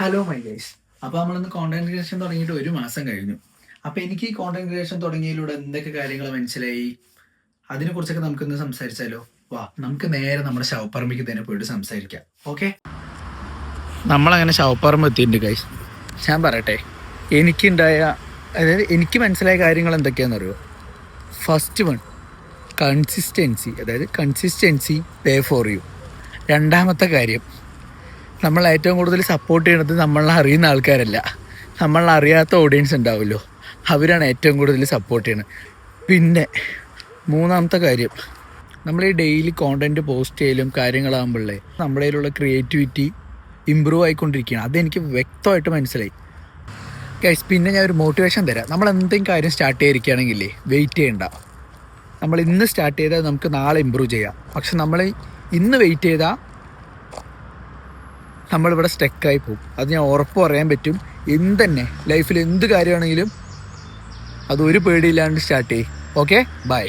Hello my guys. അപ്പോൾ നമ്മളിന്ന് content creation തുടങ്ങിയിട്ട് 1 മാസം കഴിഞ്ഞു. അപ്പോൾ എനിക്ക് ഈ കോണ്ടന്റ് ക്രിയേഷൻ തുടങ്ങിയതിലൂടെ എന്തൊക്കെ കാര്യങ്ങൾ മനസ്സിലായി, അതിനെക്കുറിച്ചൊക്കെ നമുക്കിന്ന് സംസാരിച്ചാലോ? വാ, നമുക്ക് നേരെ നമ്മുടെ ശവപ്പറമ്പിക്ക് തന്നെ പോയിട്ട് സംസാരിക്കാം. ഓക്കെ, നമ്മളങ്ങനെ ശവപ്പറമ്പ് എത്തിയിട്ടുണ്ട് ഗൈസ്. ഞാൻ പറയട്ടെ, എനിക്ക് മനസ്സിലായ കാര്യങ്ങൾ എന്തൊക്കെയാണെന്നറിയോ? First one, consistency pay for you. രണ്ടാമത്തെ കാര്യം, നമ്മൾ ഏറ്റവും കൂടുതൽ സപ്പോർട്ട് ചെയ്യണത് നമ്മളെ അറിയുന്ന ആൾക്കാരല്ല, നമ്മളെ അറിയാത്ത ഓഡിയൻസ് ഉണ്ടാവുമല്ലോ, അവരാണ് ഏറ്റവും കൂടുതൽ സപ്പോർട്ട് ചെയ്യണത്. പിന്നെ മൂന്നാമത്തെ കാര്യം, നമ്മൾ ഈ ഡെയിലി കോണ്ടൻറ്റ് പോസ്റ്റ് ചെയ്യലും കാര്യങ്ങളാകുമ്പോഴേ നമ്മുടെ കയ്യിലുള്ള ക്രിയേറ്റിവിറ്റി ഇമ്പ്രൂവ് ആയിക്കൊണ്ടിരിക്കുകയാണ്. അതെനിക്ക് വ്യക്തമായിട്ട് മനസ്സിലായി ഗൈസ്. പിന്നെ ഞാൻ ഒരു മോട്ടിവേഷൻ തരാം. നമ്മൾ എന്തെങ്കിലും കാര്യം സ്റ്റാർട്ട് ചെയ്തിരിക്കുകയാണെങ്കിലേ വെയിറ്റ് ചെയ്യണ്ട. നമ്മൾ ഇന്ന് സ്റ്റാർട്ട് ചെയ്താൽ നമുക്ക് നാളെ ഇമ്പ്രൂവ് ചെയ്യാം. പക്ഷെ നമ്മൾ ഇന്ന് വെയിറ്റ് ചെയ്താൽ നമ്മളിവിടെ സ്റ്റക്കായി പോകും. അത് ഞാൻ ഉറപ്പ് പറയാൻ പറ്റും. എന്തെന്നെ ലൈഫിൽ എന്ത് കാര്യമാണെങ്കിലും അതൊരു പേടിയില്ലാണ്ട് സ്റ്റാർട്ട് ചെയ്യും. Okay, by.